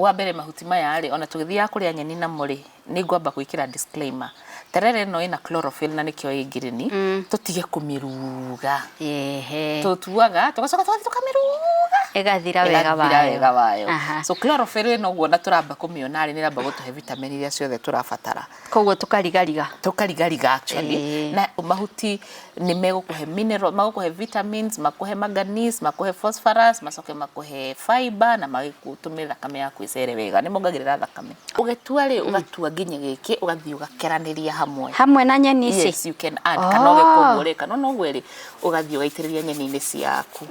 wa mbere mahuti maya rĩ ona tũgĩthiaga kũrĩa nyeni na mũrĩ nĩ ngwamba gwĩkĩra disclaimer terere no ina chlorophyll na nĩkĩo ĩ ngirini tũtige kũmĩruga tũtuaga tũgacoka tũkamĩruga ĩgathira wega wayo so chlorophyll no guo na tũramba kũmĩona rĩ nĩ ramba gũtũhe vitamin iria ciothe tũrabatara koguo tũkarigariga actually na mahuti nĩ megũkũhe mineral magũkũhe vitamins makũhe manganese makũhe phosphorus macoke makũhe fiber na magĩtũme thakame yaku ĩcere wega nĩ mongagĩrĩra thakame ũgetua rĩ ũgatua nginya gĩkĩ ũgathiĩ ũgakeranĩria hamwe na nyeni ici yes you can add kana ũgekũgũre kana no gweri ũgathiĩ ũgaitĩrĩria nyeni-inĩ ciaku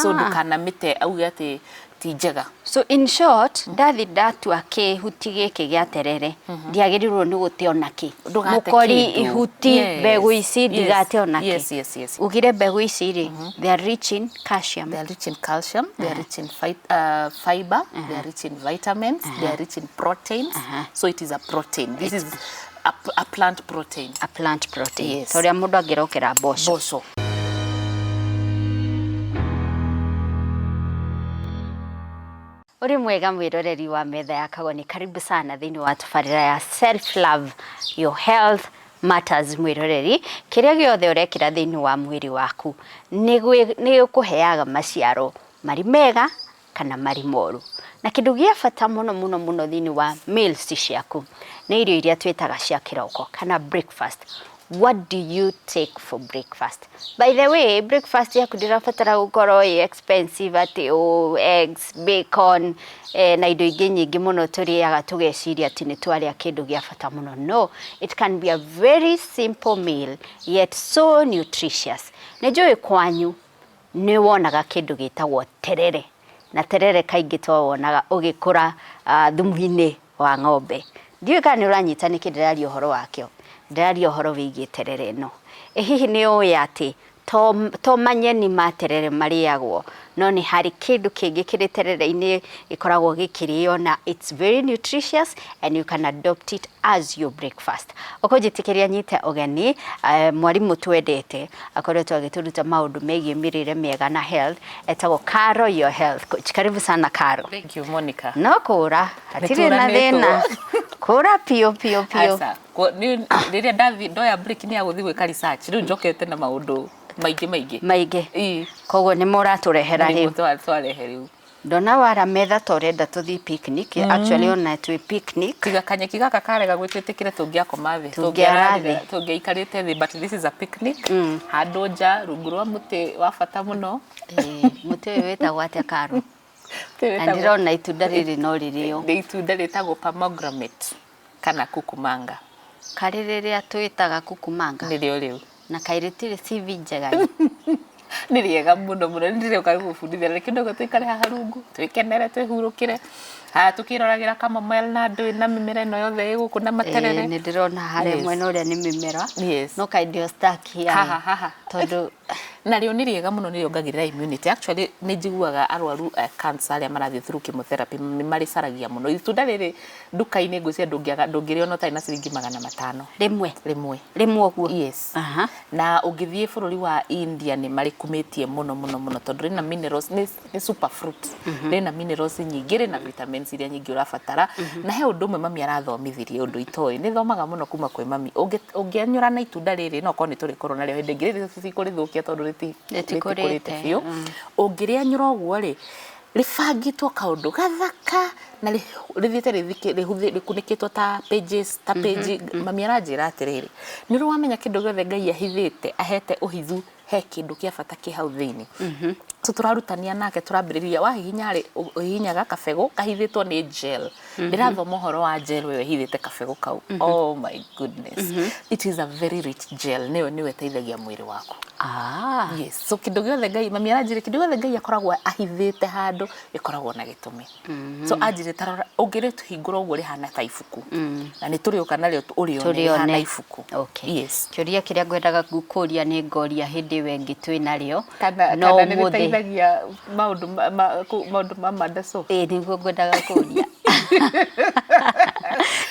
so ndũkanamĩte auge atĩ ti njega so in short ndathi ndatua kĩhuti gĩkĩ gĩa terere ndiagĩrĩirwo nĩ gũte onakĩ mũkori ihuti mbegũ ici ndigate onakĩ yes ugire mbegũ ici rĩ they are rich in calcium they are rich in fiber they are rich in vitamins they are rich in proteins so it is a protein this is a plant protein yes toria mũndũ angĩrokera mboco Uri mwega mwiroreri wa Metha ya Kagoni, karibu sana thini wa tufarira ya self love your health matters mwiroreri kiria giothe urekira thini wa mwiri waku ni ukuheaga maciaro mari mega kana mari moru na kindu gia bata muno thini wa meals ciaku ni irio iria twitaga cia kiroko kana breakfast. What do you take for breakfast? By the way, breakfast yaku ndirabatara gukorwo expensive ati eggs, bacon na indo ingĩ nyingĩ muno tũrĩaga tũgeciria ati nĩ twarĩa kĩndũ gĩa bata muno. No, it can be a very simple meal yet so nutritious. Nĩnjũĩ kwanyu nĩ wonaga kĩndũ gĩtagwo terere. Na terere kaingĩ twawonaga ũgĩkũra thumu-inĩ wa ng'ombe. Ndiũĩ kana nĩ ũranyita nĩ kĩndĩraria ũhoro wakĩo. Ndĩraria ũhoro wĩgiĩ terere no. Hihi nĩ ũĩ atĩ to manyeni ma terere marĩagwo no nĩ hari kĩndũ kĩngĩ kĩrĩ terere-inĩ gĩkoragwo gĩkĩrĩo na it's very nutritious and you can adopt it as your breakfast. Ũkũnjĩtĩkĩria nyite ũgeni mwarimũ twendete akoretwo agĩtũruta maũndũ megiĩ mĩrĩre mĩega na health etagwo Karo your health coach. Karibu sana Karo. Thank you Monica. No kũra hatirĩ na thĩna kũra pio rĩrĩa ndathi ndoya break ni ya gũthiĩ gwĩka research rĩu njokete na maũndũ maingĩ koguo nĩ mũratũrehera rĩu twarehe rĩu ndona wara Metha torenda tũthi picnic actually ona twĩ picnic tiga kanyeki gaka karega gwĩtwĩtĩkĩre tũngĩakoma thĩ tũngĩikarĩte thĩ but this is a picnic handũ nja rungu rwa mũtĩ wa bata mũno mũtĩ ũyũ wĩtagwo atĩa Karo na ndĩrona itunda rĩrĩ no rĩrĩo nĩ itunda rĩtagwo pomegranate kana kukumanga karĩ rĩrĩa twĩtaga kukumanga nĩrĩo rĩu na kairĩtirĩ CV njega nĩ rĩega mũno nĩrĩoka gũbundithia rĩkĩ ndogo tũikare haha rungu twĩkenere twĩhurũkĩre tukiroragĩra kamomile na ndũĩ na mĩmera ĩno yothe ĩgũkũ na materere nĩ ndĩrona harĩa mwena ũrĩa nĩ mĩmera no kaindio stack haha tondũ na rĩo nĩ rĩega mũno nĩ rĩongagĩrĩra immunity actually nĩ njiguaga arwaru cancer arĩa marathiĩ through chemotherapy nĩ marĩcaragia mũno itunda rĩrĩ nduka-inĩ ngwĩciria ndũngĩrĩona ũtarĩ na ciringi 500 rĩmwe ũguo yes na ũngĩthiĩ bũrũri wa India nĩ marĩkumĩtie mũno tondũ rĩna minerals nĩ super fruit rĩna minerals nyingĩ rĩna vitamins iria nyingĩ ũrabatara na he ũndũ ũmwe mami arathomithirie ũndũ itoĩ nĩ thomaga mũno kuma kwĩ mami ũngĩanyũra na itunda rĩrĩ no korwo nĩ tũrĩkorwo narĩo hĩndĩ ĩngĩ rĩrĩ cikũrĩthũkia tondũ rĩtikũrĩte biũ ũngĩrĩanyũra ũguo rĩ rĩbangĩtwo kaũndũ gathaka na rĩthiĩte rĩkunĩkĩtwo ta pages ta page mami aranjĩra atĩrĩrĩ nĩ ũrĩ wamenya kĩndũ gĩothe Ngai ahithĩte ahete ũhithu he kĩndũ kĩa bata kĩ hau thĩinĩ so tũrarutania nake tũrambĩrĩria wahihinya rĩ ũhihinyaga kabegũ kahithĩtwo nĩ gel ndĩrathoma ũhoro wa gel wewe hithĩte kabegũ kau oh my goodness it is a very rich gel nĩyo ĩteithagia mwĩrĩ waku yes so kĩndũ gĩothe Ngai mami aranjĩra kĩndũ gĩothe Ngai akoragwo ahithĩte handũ gĩkoragwo na gĩtũmi so anjĩrĩ tarora ũngĩrĩtũhingũra ũguo rĩhana ta ibuku na nĩ tũrĩoka narĩo ũrĩone rĩhana ibuku yes kĩũria kĩrĩa ngwendaga gũkũria nĩ ngoria hĩndĩ wengĩ twĩ narĩo no mũthĩ maũndũ ma mandaco nĩguo ngwendaga kũria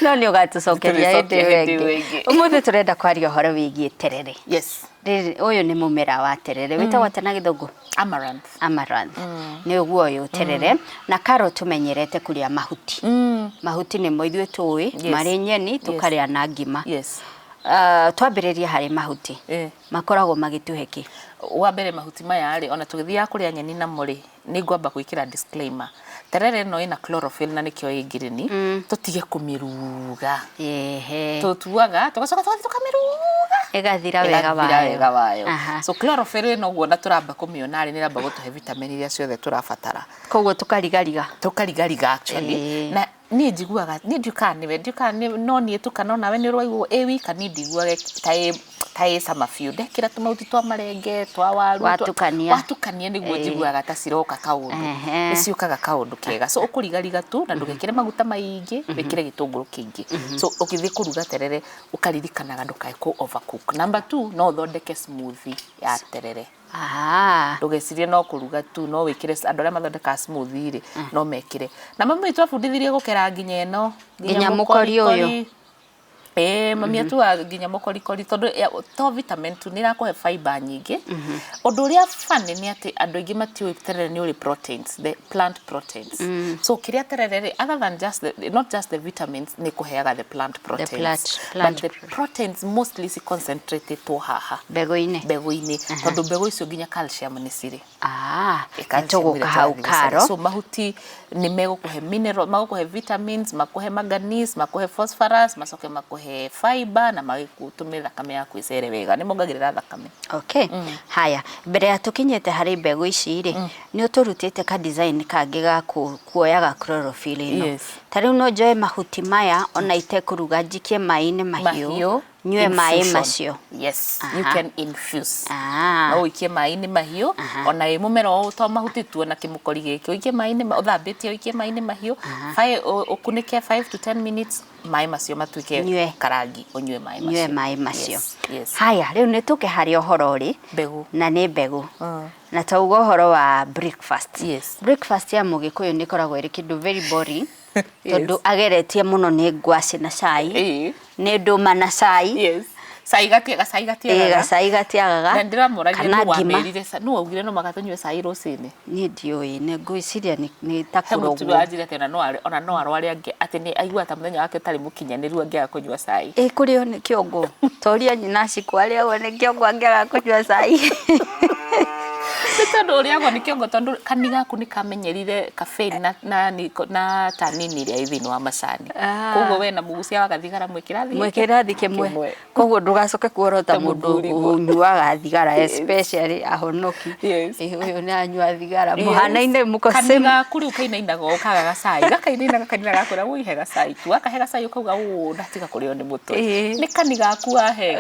no nĩ ũgatũcokeria hĩndĩ wengĩ ũmũthĩ tũrenda kwaria ũhoro wĩgiĩ terere yes Uyu ni mumera wa terere witagwo atena githungu amaranth ni uguo uyu terere na carrot tumenyerete kuria mahuti mahuti ni mo ithuĩ tũĩ mari nyeni tukaria na ngima twambĩrĩria harĩ mahuti makoragwo magĩtuhe wa mbere mahuti maya rĩ ona tũgĩthiaga kuria nyeni na mũrĩ nĩ ngwamba gwĩkĩra disclaimer terere no ina chlorophyll na nikio ĩ ngirini tutige kũmiruga tutuaga tugacoka tukamiruga ĩgathira wega wayo so chlorophyll no guo na turamba kũmiona rĩ nĩ ramba gũtũhe vitamin iria ciothe tũrabatara koguo tukarigariga actually na niĩ njiguaga niĩ ndiũkaga no niĩ tukana nawe nĩ ũrwaiguo wika niĩ ndiguaga ta sama biũ ndekĩra tũmahuti twa marenge twa waru watukania nĩguo njiguaga ta ciroka kaũndũ nĩciũkaga kaũndũ kega so ũkũrigariga tu na ndũgekĩre maguta maingĩ wĩkĩre gĩtũngũrũ kĩingĩ so ũgĩthiĩ kũruga terere ũkaririkanaga ndũkae kũ overcook. Number 2 no ũthondeke smoothie ya terere ndũgecirie no kũruga tu no wĩkĩre andũ arĩa mathondekaga smoothie rĩ no mekĩre na mami witũ abundithirie gũkera nginya ĩno nginya mũkori ũyũ mami atua nginya mũkorikori tondũ to vitamin tu nĩ ĩrakũhe fiber nyingĩ ũndũ ũrĩa funny nĩ atĩ andũ aingĩ matiũĩ terere nĩ ũrĩ proteins the plant proteins so kĩrĩa terere other than not just the vitamins nĩ kũheaga the plant proteins but the proteins mostly si concentrated haha mbegũ-inĩ tondũ mbegũ icio nginya calcium nĩ cirĩ tũgũka hau karo so mahuti nĩ megũkũhe mineral magũkũhe vitamins makũhe manganese makũhe phosphorus macoke makũhe fiber na magĩtũme thakame yaku ĩcere wega nĩ mongagĩrĩra thakame haya mbere ya tũkinyĩte harĩ mbegũ ici rĩ nĩ ũtũrutĩte ka design kangĩ ga kuoyaga chlorophyll ĩno ta rĩu no njoe mahuti maya ona itekũruga njikie maĩ-inĩ mahiũ nyue maĩ macio you can infuse no ũikie maĩ-inĩ mahiũ ona ĩ mũmera o to mahuti tu na kĩmũkori gĩkĩ ũikie maĩ-inĩ ũthambĩtie ũikie maĩ-inĩ mahiũ ũkunĩke 5 to 10 minutes maĩ macio matuĩke karangi ũnyue maĩ macio haya rĩu nĩ tũke harĩ ũhoro ũrĩ na nĩ mbegũ na tauga ũhoro wa breakfast ya mũgĩkũyũ nĩ koragwo ĩrĩ kĩndũ very boring tondũ ageretie mũno nĩ ngwacĩ na cai nĩ ndũma na cai cai gatiagaga na ndiramũragia nũ wamĩrire nũ waugire no magatũnyue cai rũcinĩ niĩ ndiũĩ nĩ ngwĩciria nĩ ta kũrogwo tũranjire atĩ ona no arware angĩ atĩ nĩ aigua ta mũthenya wake ũtarĩ mũkinyanĩru angĩaga kũnyua cai kũrĩo nĩ kĩongo toria nyinaci kwarĩagwo nĩ kĩongo angĩaga kũnyua cai tondũ ũrĩagwo nĩ kĩongo tondũ kani gaku nĩ kamenyerire caffeine na tanini iria thĩinĩ wa macani koguo we na mũgucia wa gathigara mwĩ kĩrathi kĩmwe koguo ndũgacoke kuorota mũndũ ũnyuaga thigara especially ahonoki ũyũ nĩ anyua thigara mũhana-inĩ mũko kani gaku rĩu kainainaga ũkaga gacai gakainainaga kanina gaku na wĩhe gacai tu wakahe gacai ũkauga ndatiga kũrĩo nĩ mũtwe nĩ kani gaku wahe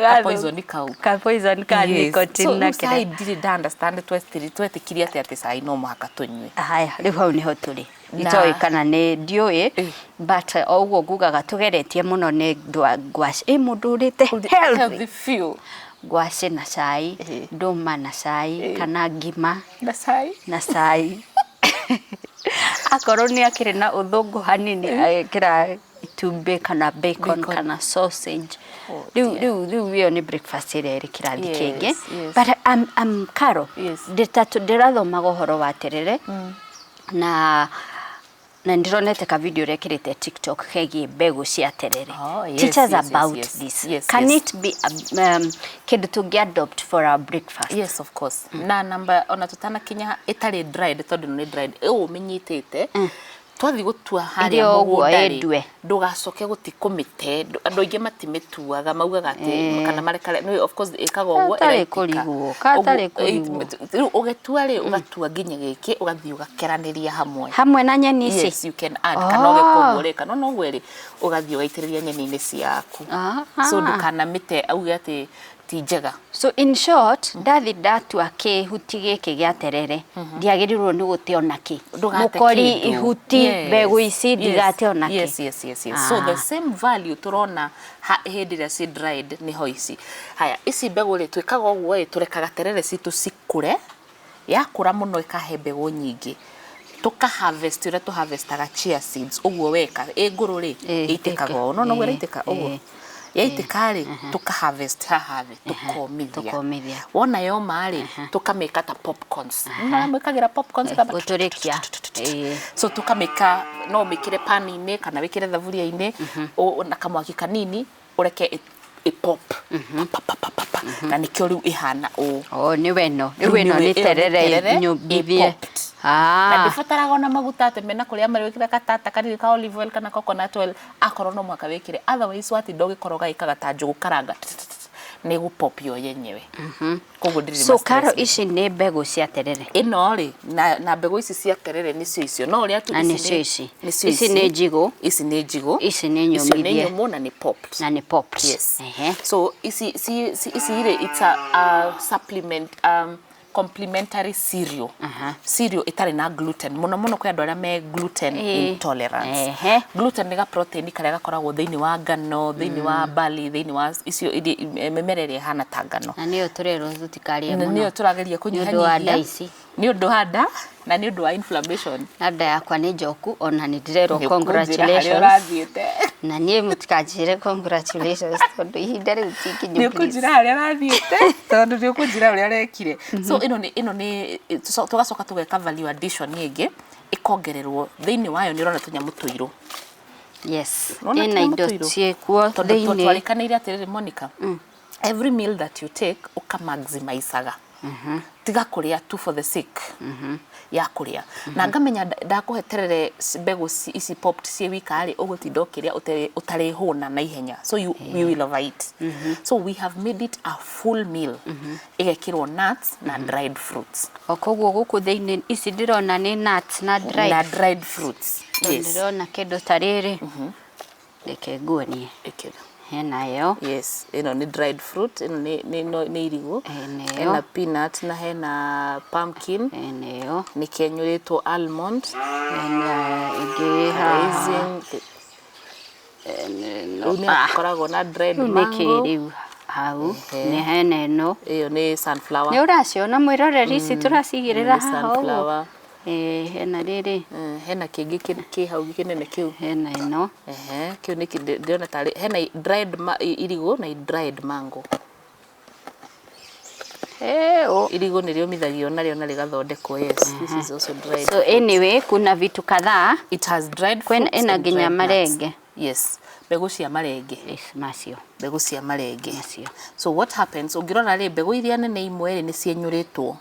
ka poison ka nicotine na kĩrĩa ndirĩ understand twetikirie atĩ cai no mũhaka tũnyue haya rĩu hau nĩho tũrĩ itoĩ kana nĩ ndiũĩ but ũguo ngugaga tũgeretie mũno nĩ ngwacĩ mũndũ ũrĩte healthy few ngwacĩ na cai ndũma na cai kana ngima na cai akorwo nĩ akĩrĩ na ũthũngũ hanini agĩkĩra itumbĩ kana bacon kana sausage rĩu ĩyo nĩ breakfast ĩrĩa ĩrĩ kĩrathi kĩngĩ but Carol ndĩrathomaga ũhoro wa terere na ndironete ka video rekĩrĩte TikTok kegiĩ mbegũ cia terere teach us about this can it be kĩndũ tũngĩ-adopt for our breakfast yes of course na namba ona tũtanakinya ĩtarĩ dried tondũ nĩ dried ũmĩnyitĩte twathi gũtua harĩa mũgũnda ndũgacoke gũti kũmĩte andũ aingĩ matimĩtuaga maugaga atĩ kana marekare no of course ĩkaga ũguo katarĩ kũrigwo rĩu ũgĩtua rĩ ũgatua nginya gĩkĩ ũgathiĩ ũgakeranĩria hamwe na nyeni ici yes you can add kana ũgĩkũguo rĩ kana no gweri ũgathiĩ ũgaitĩrĩria nyeni-inĩ ciaku so ndũkanamĩte auge atĩ ti njega so in short ndatua kĩhuti gĩkĩ gĩa terere ndiagĩrĩirwo nĩ gũte onakĩ mũkori ihuti mbegũ ici ndigate onakĩ yes so the same value tũrona hĩndĩ ĩrĩa ci dried nĩho ici haya ici mbegũ rĩ twĩkaga ũguo tũrekaga terere citũ cikũre yakũra mũno ĩkahe mbegũ nyingĩ tuka harvest ũrĩa tũ harvestaga chia seeds ũguo weka ngũrũ rĩ ĩitĩkaga ũũ no gwĩra itĩka ũguo yaitĩka rĩ tuka harvest haha thĩ tukomithia wona yoma rĩ tukameka ta popcorns mwĩkagĩra popcorns gũtũrĩkia so tukameka no mĩkĩre pan-inĩ kana wĩkĩre thaburia-inĩ na kamwaki kanini ũreke pop na nĩkĩo rĩu ĩhana nĩ weno nĩ terere nyũmbithie na ndĩbataraga ona maguta atĩ mena kũrĩa marĩ wĩkĩra katata kanini ka olive oil kana coconut oil akorwo no mwaka wĩkĩre otherwise watinda ũgĩkoroga ĩkaga ta njũgũ karanga nĩ gũpop yo yenyewe koguo ndĩrĩ so karo ici nĩ mbegũ cia terere ĩno rĩ na mbegũ ici cia terere nĩcio icio no ũrĩa tu ici nĩ njigũ ici nĩ njigũ ici nĩ nyũmithie nĩ nyũmũ na nĩ popped yes so ici rĩ it's a supplement complementary cereal cereal itarĩ na gluten mũno kwĩ andũ arĩa me gluten intolerance gluten nĩ ga protein karĩa gakoragwo thĩinĩ wa ngano thĩinĩ wa barley thĩinĩ wa icio mĩmera ĩrĩa ĩhana ta ngano na nĩyo tũrerwo tũtikarie mũno nĩyo tũrageria kũnyihanyihia nĩ ũndũ wa nda na nĩ ũndũ wa inflammation nda yakwa nĩ njoku ona nĩ ndĩrerwo congratulations na niĩ mũtikanjĩre congratulations tondũ ihinda rĩu tikinyu nĩ ũkũnjĩra harĩa rathiĩte tondũ nĩ ũkũnjĩra ũrĩa arekire so ĩno nĩ tũgacoka tũgeka value addition ĩngĩ ĩkongererwo thĩinĩ wayo nĩ ũrona tũnyamũ tũirũ yes ĩna indo ciĩkuo thĩinĩ twarĩkanĩire atĩrĩrĩ Monica every meal that you take uka maximizeaga tiga kũrĩa tu for the sake ya kũrĩa na ngamenya ndakũhe terere mbegũ ici popped cie wika rĩ ũgũtinda ũkĩrĩa ũtarĩ hũna na ihenya so you will overeat so we have made it a full meal igekĩrwo nuts na dried fruits koguo gũkũ thĩinĩ ici ndĩrona nĩ nuts na dried fruits ndĩrona kĩndũ ta rĩrĩ reke nguonie hena yo yes ino ni dried fruit ino ni irigu hena peanut na hena pumpkin eneyo ni kenyuritwo almond hena igi raisin koragwo na dried mango hau ni hena ino iyo ni sunflower ni uraciona mwiroreri ici turacigirira haha hena rĩrĩ hena kĩngĩ kĩ hau kĩnene kĩu hena ino kĩu nĩ ndĩrona tarĩ hena dried irigu na dried mango irigu nĩrĩo mithagio narĩo na rĩgathondekwo yes this is also dried so anyway kuna vitu kadhaa it has dried fruits ina nginya marenge yes mbegũ cia marenge macio mbegũ cia marenge macio so what happens ũngĩrora rĩ mbegũ iria nene imwe nĩ cienyũrĩtwo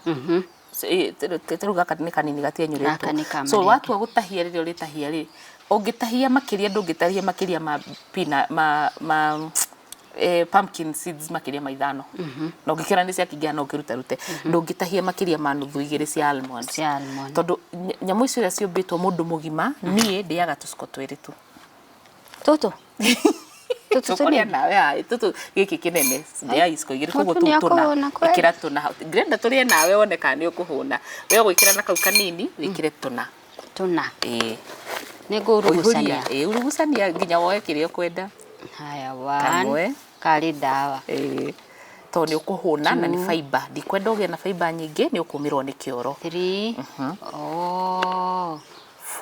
teruga kanini gatienyũrĩtwo so watua gũtahia rĩrĩa ũrĩtahia rĩ ũngĩtahia makĩria ndũngĩtahia makĩria ma pumpkin seeds makĩria ma 5 na ũngĩkĩra nĩ ciakĩngĩa no ũkĩruta rute ndũngĩtahia makĩria ma nuthu 2 cia almond tondũ nyamũ icio iria ciũmbĩtwo mũndũ mũgima niĩ ndĩaga tũciko twĩrĩ tu tũtũ tutulia nawe tutu giki kinene ya isko igiri koguo tutuna ikira tuna grenda tulie nawe wone kana ni ukuhuna we gwikira na kau kanini wikire tuna ni ngurugusania urugusania nginya woe kirio kwenda haya one kali dawa to ni ukuhuna na ni fiber ndikwenda ugie na fiber nyingi ni ukumirwo ni kioro 3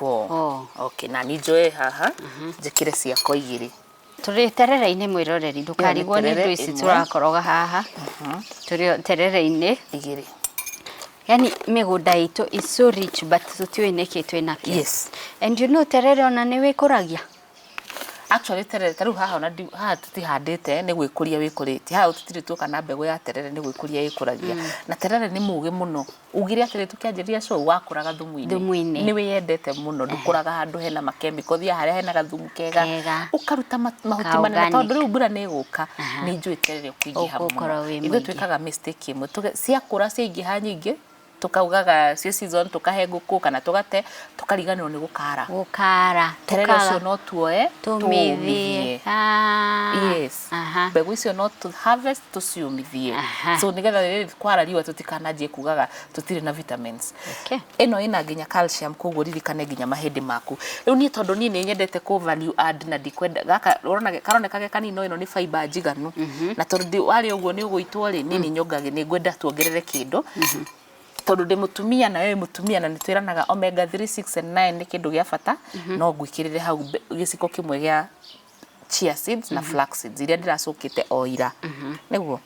4 okay na ni joe haha njikire ciako igiri turi terere-inĩ mwiroreri ndukarigwo nĩ indo ici turakoroga haha turi terere-inĩ igiri yani mĩgũnda itũ is so rich but tutiũĩ nĩkĩ twĩna kĩ yes and you know terere ona nĩ wĩkũragia actually terere taru haha tutihandĩte nĩ gwĩkũria wĩkũrĩte haha tũtirĩ kana mbegũ ya terere nĩ gwĩkũria ĩkũragia na terere nĩ mũgĩ mũno ugire atĩrĩ tukĩanjĩria show wakũraga thumu-inĩ nĩ wĩyendete mũno ndũkũraga handũ hena makemiko thia harĩa hena gathumu kega ũkaruta mahuti manene tondũ rĩu mbura nĩ ĩgũka nĩ njũĩ terere ũkũingĩha mũno ithuĩ twĩkaga mistake ĩmwe ciakũra ciaingĩha nyingĩ tukaugaga cio season tukahe ngũkũ kana tugate tukariganĩrwo nĩ gũkara terere ũcio no tuoe tumithie yes mbegũ icio no to harvest tuciumithie so nigetha rĩrĩ kwara riũa tutikananjie kugaga tutirĩ na vitamins ĩno ĩna nginya calcium koguo ririkane nginya mahĩndĩ maku rĩu niĩ tondũ niĩ nĩ nyendete ku value add na ndikwenda gaka karonekage kanini ĩno nĩ fiber njiganu na tondũ warĩ ũguo nĩ ũgũitwo rĩ niĩ nĩ nyongage nĩ ngwenda tuongerere kĩndũ tondũ ndĩ mũtumia na wewe mũtumia na nĩtwĩranaga omega 3 6 and 9 nĩ kĩndũ gĩa bata no ngwĩkĩrĩre hau gĩciko kĩmwe gĩa chia seeds na flax seeds iria ndiracukite oira niguo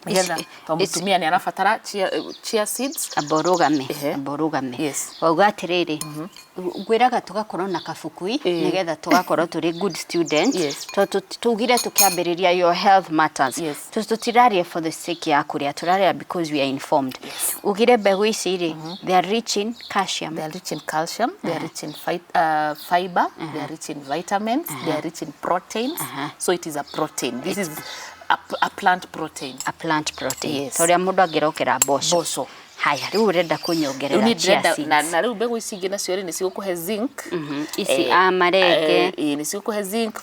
Nigetha mutumia ni arabatara chia seeds aborugame yes wauga atiriri ngwiraga tugakorwo na kabukui nigetha tugakorwo turi good students tugire tukiambiriria your health matters tutiraria for the sake ya kuria turaria because we are informed ugire mbegu ici ri they are rich in calcium they are rich in fiber they are rich in vitamins they are rich in proteins so it is a protein this is a plant protein yes toria mundu angirokera boco haya riu urenda kunyongerera chia seeds na riu mbegu ici ingi nacio ri ni cigukuhe zinc ici amarenge ni cigukuhe zinc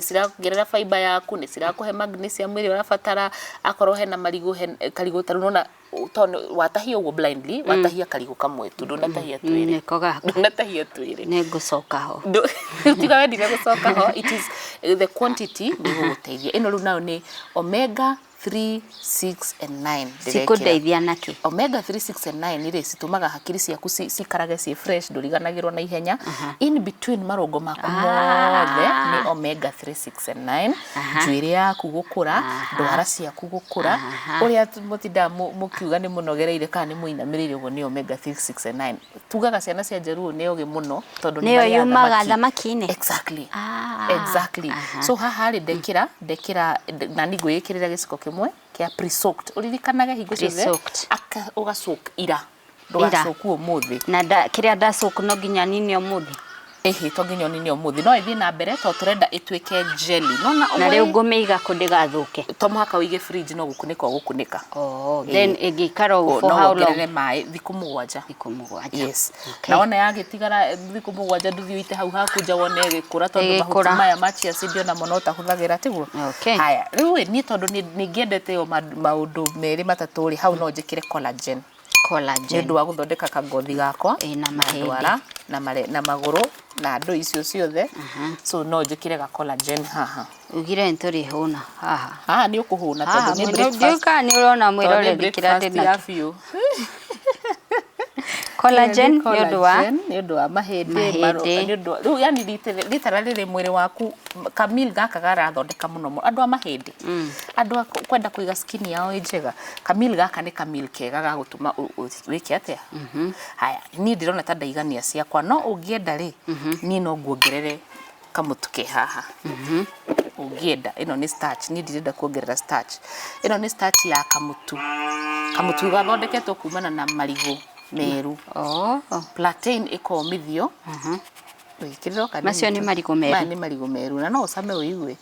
cirakugerera fiber yaku ni cirakuhe magnesium iri urabatara akorwo hena marigu karigu tarunona watahia ugo blindly watahia karigu kamwe tu ndunatahia twiri niko gaku ndunatahia twiri ni ngucoka ho tiga wendi gucoka ho it is the quantity ni guguteithia ino ru nayo ni omega 3, 6 and 9 sikudeithia naki omega 3, 6 and 9 ire citumaga hakiri ciaku cikarage ci fresh nduriganagirwo na ihenya in between marongo mako mothe ni omega 3, 6 and 9 njuiri yaku gukura ndwara ciaku gukura uria mutinda mukiuga ni munogereire kana ni muinamirire ugo ni omega 3, 6 and 9 tugaga ciana cia njeru ni oge muno tondu ni niyo yumaga thamaki-ini exactly so haha ri ndekira na ni ngwikirira giciko kimwe kia pre-soaked uririkanaga hingo ciothe ugacoka ira ndugacoka umuthi na kiria ndacoka no nginya nini umuthi to nginya nini umuthi no ithii na mbere to turenda itwike jelly na riu ngumiiga ku ndigathuke to muhaka uige fridge no gukunika gukunika then igikara for how long no mai thiku 7 yes okay. na ona yagitigara thiku 7 nduthi uite hau hakunja wone gikura tondu mahuti maya machi acidio na mono utahuthagira tiguo haya riu ni tondu ni ngiendete yo maundu meri matatu ri hau no njikire collagen ndu wa guthondeka kagothi gakwa na mahindi na maguru na ndo icio ciothe so no njikire ga collagen haha ugire nturi huna haha ni ukuhuna tondu ni breakfast nduka ni urona mwirore bikira ndina collagen ni ndu wa mahindi riu yani literally mwiri waku kamil gaka garathondeka muno andu a mahindi andu kwenda kuiga skin yao njega kamil gaka ni kamil kega ga gutuma wiki atia haya ni ndirona ta ndaigania ciakwa no ungienda ri ni no nguongerere kamutuke haha ungienda ino ni starch ni ndirenda kuongerera starch ino ni starch ya kamutu gathondeketwo kumana na marigu meru plantain ikomithio wikiriro kana macio ni marigu meru na no usame uigue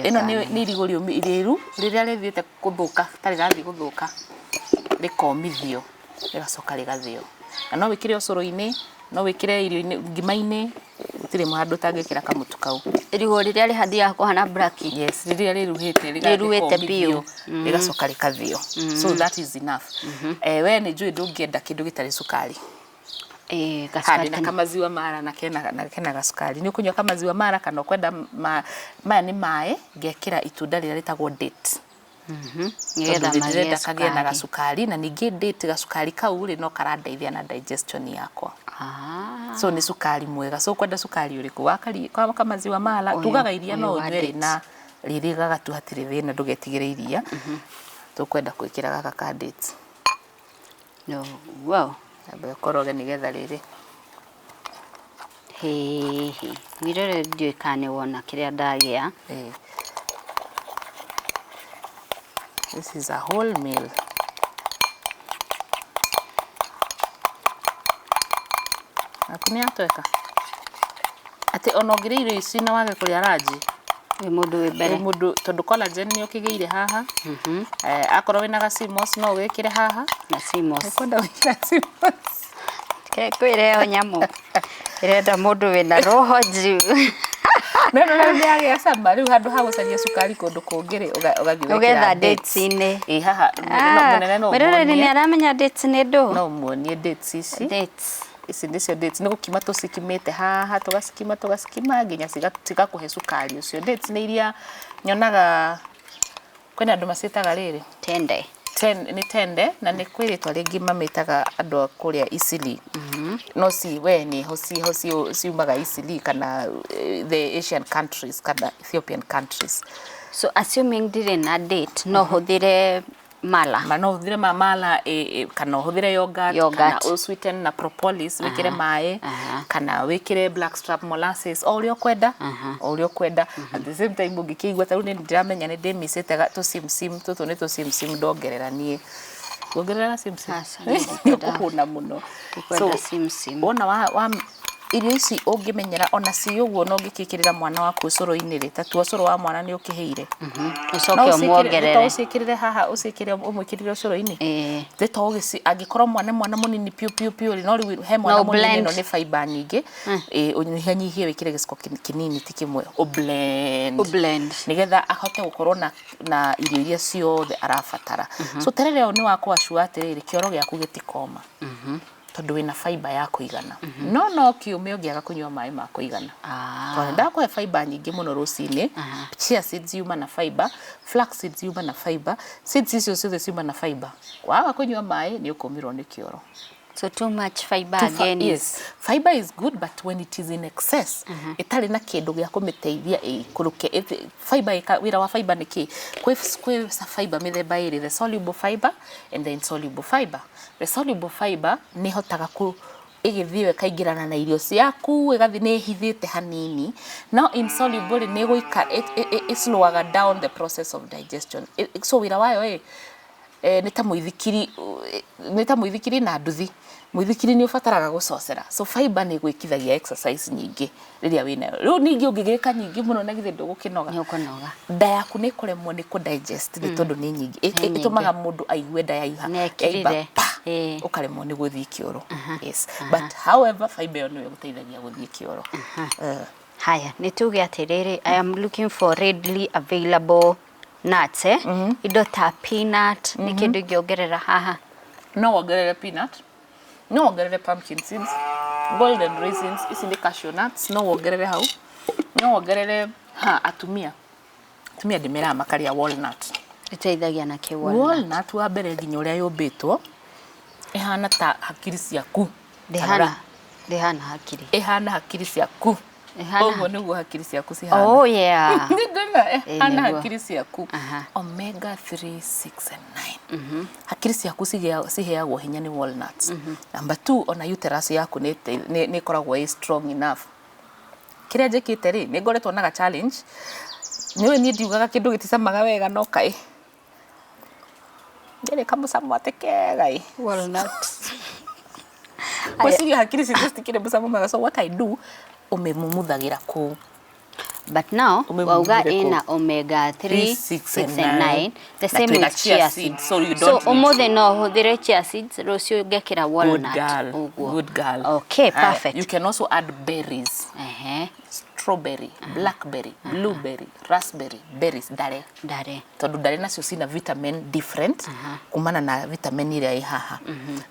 ino ni irigu iriru riria rithiete kuthuka tari gathi guthuka rikomithio rigacoka rigathio na no wikire ucuru-ini no wikire irio-ini ngima-ini utire muhandu tangikira kamutu kau irigu riria rihathia kuhana black yes riria riruhite bio rigacoka rikathio so that is enough we ni njui ndungienda kindu gitari sukari gasukari na kamaziwa mara na kena gasukari ni ukunywa kamaziwa mara kana kwenda maya ni mae ngekira itunda riria ritagwo date nigetha kagie na gasukari na ningi date gasukari kau ri no karandeithia na digestion yakwa so ni sukari mwega so kwenda sukari uriku wakari kwa kamaziwa mara tugaga iria no unywe na riri gagatu hatire thina ndugetigire iria tukwenda kwikira gaka ka dates abe koroge nigetha riri mirore ndio kane wona kiria ndagia this is a whole meal akuni atweka ati onogire irio ici na wage kuria raji mundu wibere mundu tondu collagen ni ukigeire haha akorwo wina gasimos no wikire haha na simos kwenda wikira simos kwire nyamu irenda mundu wina roho njiu no ni agia cama riu handu ha gucaria sukari kundu kungiri ugathie ugetha dates-ini haha munene no mirore ni aramenya dates ni ndu no muonie dates ici ndicio dates ni gukima tucikimite haha tugasikima nginya cigakuhe sukari ucio dates ni iria nyonaga kwina andu macitaga riri ni tende na ni kwiritwa ringi mamitaga andu kuria Isili. No si we ni hosi umaga Isili kana the Asian countries kana Ethiopian countries. So assuming dire na date no huthire mala. No huthire mala kana huthire yogurt kana sweeten na propolis wikire mai kana wikire blackstrap molasses all your kwenda at the same time ungikigwa ta ni ndiramenya ni ndemisete to simsim tutu ni to simsim ndongerera nie gongerera simsim kuna muno so simsim ona wa irio ici ungimenyera ona si uguo no ngikikirira mwana waku ucoro-ini ri ta tu ucoro wa mwana ni ukiheire ucoke umuongerere ucikirire haha ucikirire umwikirire ucoro-ini to ugisi angikorwo mwana munini piu no ri he mwana munini no ni fiber nyingi unyihanyihie wikire giciko kinini ti kimwe blend nigetha ahote gukorwo na irio iria ciothe arabatara so terere ni wakwa shuate ri kioro giaku gitikoma tondu wina fiber ya kuigana no kiume ungiaga kunywa mai ma kuigana tondu ndakwa fiber nyingi muno rucini chia seeds yuma na fiber flax seeds yuma na fiber seeds icio ciothe ciuma na fiber waga kunywa mai ni ukumirwo ni kioro. So too much fiber again yes. Fiber is good but when it is in excess itari na kindu gya kumiteithia kuruke fiber wira wa fiber ni ki kwe fiber mithemba iri the soluble fiber and the insoluble fiber. The soluble fiber ni hotaga ku igithiwe kaingirana na irio ciaku igathi ni hithite hanini. Now insoluble ni guika it slower down the process of digestion. So wira wayo nita muithikiri na nduthi muithikiri ni ufataraga gucocera so fiber ni gwikithagia exercise nyingi riria wina riu ningi ungigika nyingi muno na githe ndugukinoga nda yaku ni kuremwo ni ku digest ni tondu ni nyingi itumaga mundu aigue nda yaiha ukaremwo ni guthii kioro yes but however fiber no guteithagia guthii kioro. Haya nituge atiriri I am looking for readily available nuts indo ta peanut ni kindu ngiongerera haha no wongerere peanut no wongerere pumpkin seeds golden raisins isi ni cashew nuts no wongerere hau no wongerere atumia ndimera makaria walnut iteithagia na ki walnut wa mbere nginya uria yumbitwo ihana ta hakiri ciaku ihana hakiri ciaku oho niguo hakiri ciaku cihana oh yeah hana hakiri ciaku omega 3 6 and 9 hakiri ciaku ciheagwo hinya ni walnuts. Number 2 ona uterus yaku ni koragwo strong enough kiria njikite ri ni ngoretwo na challenge niwe ni ndiugaga kindu giticamaga wega no kai ngere kamusamu atekega walnuts kwesiria hakiri citikire musamu mega so what I do umemumuthagira ku but now wauga ina omega 3 6 and 9 the same with chia seeds so you don't umothe no huthire chia seeds rucio ngekira walnut good girl okay perfect you can also add berries strawberry blackberry blueberry raspberry berries dare tondu dare nacio cina vitamin different kumana na vitamin iria ihaha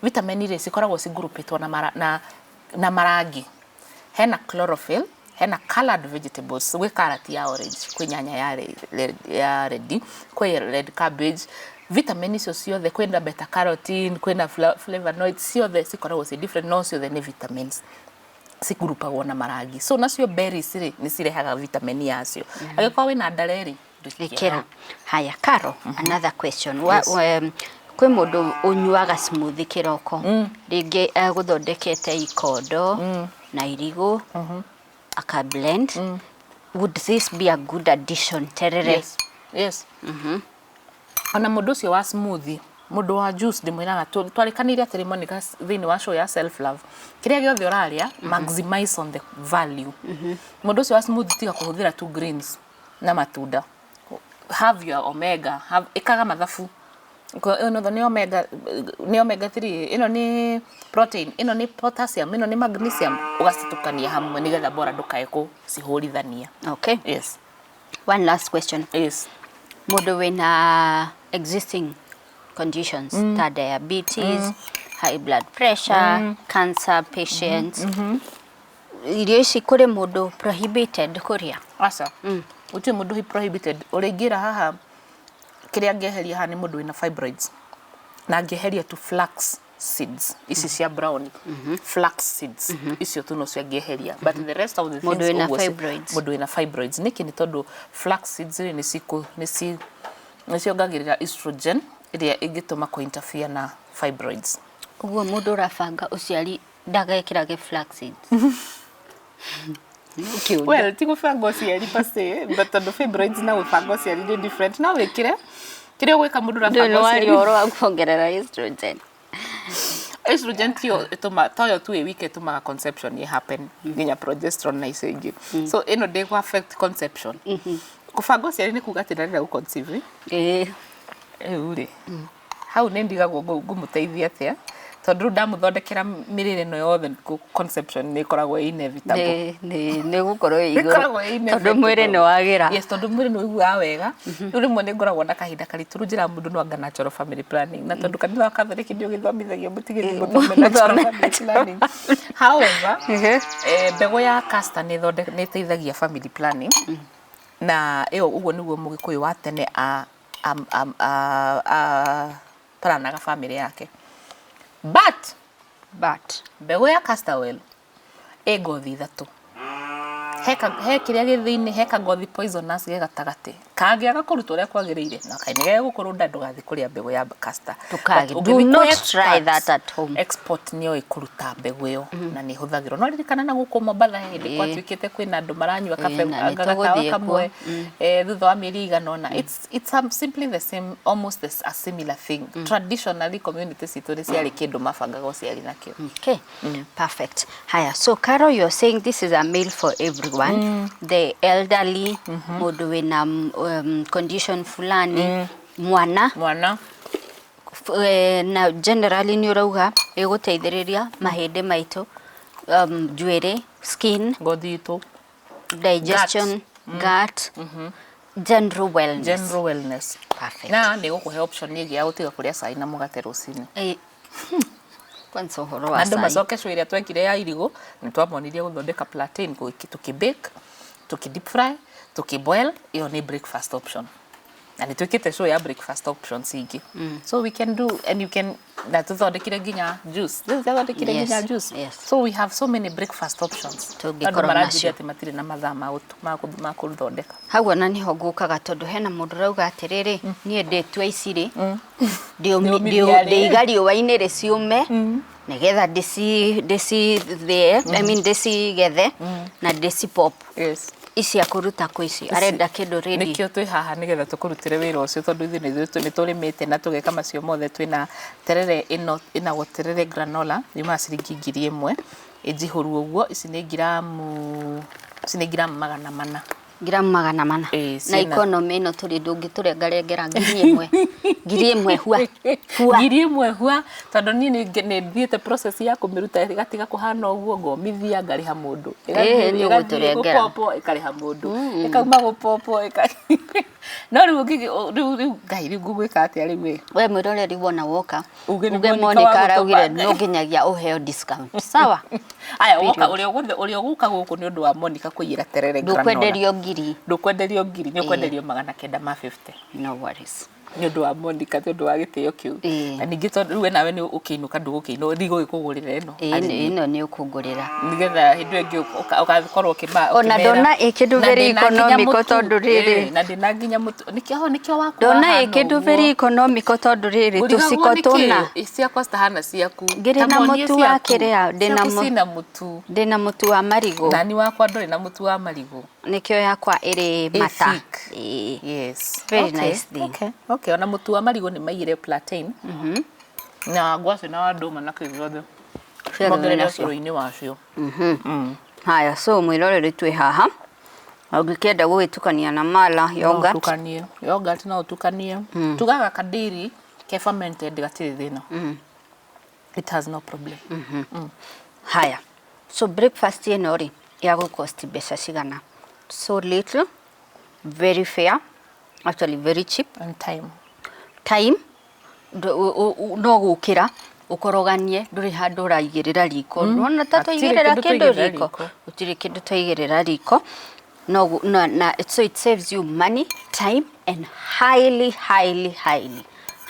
vitamin iria cikoragwo cigurupitwo na marangi hena chlorophyll hena colored vegetables we carrot ya orange kwe nyanya ya red kwe red cabbage vitamin icio ciothe kwenda beta carotene kwenda flavonoids ciothe cikoragwo ci different no ciothe ni vitamins cigurupagwo na marangi so nacio berries ni cirehaga vitamin yacio agikwa wina ndareri ndikira haya Karo another question kwe mundu unyuaga smoothie kiroko ringi guthondekete ikondo na irigu aka blend would this be a good addition terere? Yes ona mundu cio wa smoothie mundu wa juice ndimwiraga twarikanire atiri Monica thini wa show ya self love kiria giothe uraria maximize on the value mundu cio wa smoothie tiga kuhuthira two greens na matunda have your omega ikaga mathafu ino ni omega 3 ino ni protein ino ni potassium ino ni magnesium ugacitukania hamwe nigetha bora ndukae ku cihurithania. Okay, yes. One last question. Yes. Mundu wina existing conditions ta diabetes high blood pressure cancer patients irio ici kuri mundu prohibited kuria asa uti mundu prohibited uringira haha kiria ngeheria ha ni mundu wina fibroids na ngeheria tu flax seeds ici cia brown flax seeds icio tu no cia ngeheria but the rest of the things mundu ina fibroids niki ni tondu flax seeds ni ciongagirira estrogen iria ingituma ko interfere na fibroids. Uguo mundu urabanga uciari ndagekirage flax seeds. Well, tigo banga uciari pase but tondu fibroids na ubanga uciari ni different na wikire kirio gwika mundu urabanga uciari oro akuongerera estrogen. Estrogen ituma toyo tu wike ituma conception happen nginya progesterone na icengi so ino de go affect conception kubanga uciari ni kuga tinarira conceive uri hau ne ndigagwo ngumuteithia atia tondu ndamuthondekera mirire no yothe conception ni koragwo inevitable ne gukorwo igoro tondu mwire ni wagira yes tondu mwire ni wigua wega rimwe ni ngoragwo na kahinda karitu njira mundu no anga natural family planning na tondu kanitha wa Catholic ndio githomithagio mutigiri guthoma natural family planning however mbegu ya castor ni iteithagia family planning na iyo uguo niguo mugikuyu wa tene planaga family yake but mbegu ya castor oil ngothi ithatu he kiria githini he ngothi poisonous ge gatagati kage agakuruta uria kwagirire na kainege gukorwo ndandu gathi kuria mbegu ya castor do not try that at home export niyo ikuruta mbegu iyo na ni huthagirwo no ririkana na guku Mombasa hindi kwatwikite kwina andu maranyua kafe agagawa kamwe thutha wa mieri iganona it's simply the same almost a similar thing traditionally communities ituri ciari kindu mabangaga uciari nakio. Okay, perfect. Haya, so Carol, you're saying this is a meal for everyone, the elderly, mundu wina condition fulani, mwana na generally ni urauga iguteithiriria mahinde maitu, njuire, skin, ngothi itu, digestion, gut, general wellness. Perfect. Na ni gukuhe option nyingi ya gutiga kuria cai na mugate rucini. Kwanza horo wa cai. Andu macoke cwo iria twekire ya irigo ni twamonirie guthondeka plantain tukibake, tukideep fry, tukiboil, iyo ni breakfast option. And twikite show ya breakfast options ingi. So we can do and you can that tuthondekire nginya juice. Tuthondekire nginya juice. So we have so many breakfast options. Andu maranjiri ati matire na mathaa ma kuthondeka. Hau na niho ngukaga tondu hena mundu rauga atiriri nie ndetwa iciri ndio igari waini ri ciume nigetha deci there I mean deci gethe na deci pop. Yes. Isi akuruta kwisi arenda kindu ready nikio twi haha nigetha tukurutire wira ucio tondu ithu ni turimite na tugeka macio mothe twina terere ina guterere granola yuma ciringi 1000 ijihuru uguo ici ni gramu 400 na economy no turi ndungi turengarengera 1000 hua tondu ni thiete process ya kumiruta igatiga kuhana uguo ngomithia ngariha mundu igaturegera popo ikariha mundu ikauma gupopo no riu ngai ngugwika atia riu we mwiroreri wona woka uge Monica araugire no nginyagia uheo discount sawa aya woka urio guka guku ni undu wa Monica kuiyira terere granola ndukwenderio ngiri nyukwenderio 950 no worries ni undu wa Monica tondu wa gitio kiu na ningi tondu we nawe ni ukiinuka ndugukiino ndigo ikugurira ino ni ukugurira nigetha hindu ingi ukakorwo kima ona dona ikindu very economical tondu riri na ndina nginya mutu nikio wako dona ikindu very economical tondu riri tusiko tuna cia costa hana ciaku ngire na mutu wa kiria ndina mutu wa marigo nani wakwa ndori na mutu wa marigo nikio yakwa iri mata yes very nice thing okay ona mutu wa marigo ni maigire plantain na ngwaci na ndūma na kigothe mongerera curo-ini wacio haya so mwiroreri twi haha ugikienda gugitukania na mala yogurt tukanie yogurt na utukanie tugaga kadiri ke fermented gatiri thina it has no problem haya so breakfast ino ri ya go cost beca cigana so little very fair actually very cheap and time no gukira ukoroganie nduri handu raigirira riko nona tatu igirira kindu riko utiri kindu taigirira riko no na so it saves you money time and highly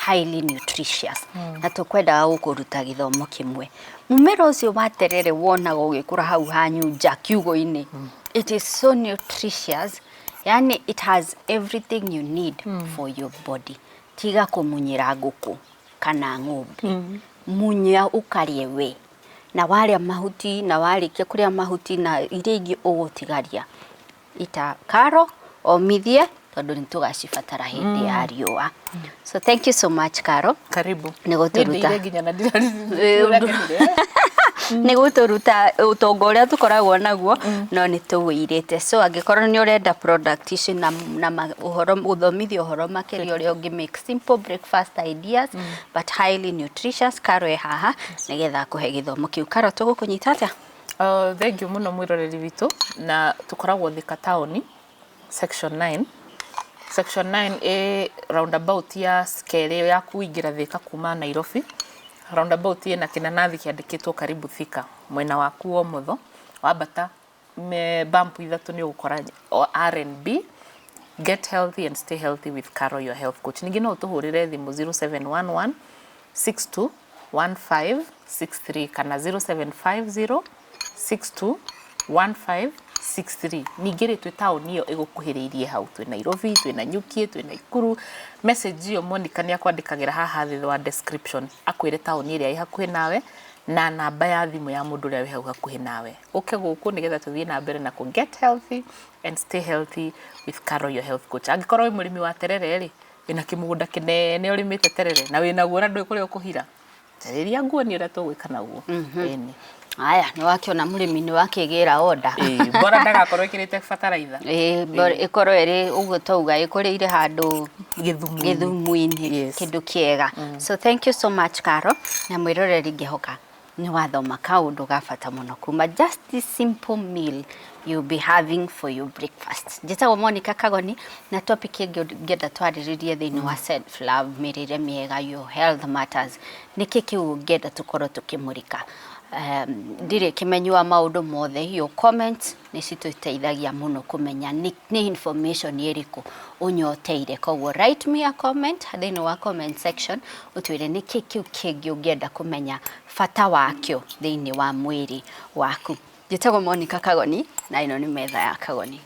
highly nutritious na tukwendaga gukuruta githomo kimwe. Mumera ucio wa terere wonaga ugikura hau hanyu nja kiugo-ini, it is so nutritious, yani it has everything you need for your body. Tiga kumunyira nguku kana ng'ombe, munya ukarie we, na waria mahuti na warikia kuria mahuti na iria ingi ugutigaria ita karo omithie tondu nitugacibatara hindi ya riua. So thank you so much Karo. Karibu. Niguturuta niguturuta utongo uria tukoragwo naguo no nituwirite. So angikorwo ni urenda product ici na uhoro uthomithio uhoro makiria uria ungi make simple breakfast ideas but highly nutritious, Karo e haha nigetha kuhe githomo kiu. Karo, tugukunyita atia? Thank you muno mwiroreri witu, na tukoragwo Thika Town section 9. Section 9 roundabout ya scale ya kuingira Thika kuma Nairobi. Roundabout ina kinanathi kiandikitwo karibu Thika, mwena waku wa motho wabata bump ithatu ni ugukora R&B. Get healthy and stay healthy with Karo, your health coach. Ningi no tuhurire thimu 0711 621563 kana 0750 621563. Ningiri twi town iyo igukuhiriirie hau, twi Nairobi, twi na Nyuki, twi na Ikuru. Message iyo Monica ni akwandikagira haha thitha wa description akwire town iria i hakuhi nawe na namba ya thimu ya mundu uria wi hau hakuhi nawe. Uke guku nigetha tuthie na mbere na ku get healthy and stay healthy with Karo, your health coach. Angikorwo wi murimi wa terere ri, wina kimugunda kinene urimite terere na wina guo na ndui kuria ukuhira, tariria nguo ni uria tugwika naguo. Eni aya ni wakiona murimi ni wakigira order bora ndagakorwo ikirite fataraitha bora ikorwo iri uguo tauga ikurire handu githumu-ini kindu kiega. So thank you so much Karo, na mwiroreri ngihoka ni wathoma kaundu gabata muno kuma just this simple meal you'll be having for your breakfast. Njitagwo Monica Kagoni, na topic ngenda twariririe thiini wa self love, mirire miega, your health matters. Niki kiu ngenda tukorwo tukimurika. Ndire kimenywa maundu mothe. Your comments ni cituteithagia muno kumenya ni information iriku unyoteire. Koguo write me a comment thiini wa comment section utwire ni kiu kingi ungenda kumenya fata wakyo thiini wa mwiri waku. Njitagwo Monica Kagoni, na ino ni Metha ya Kagoni.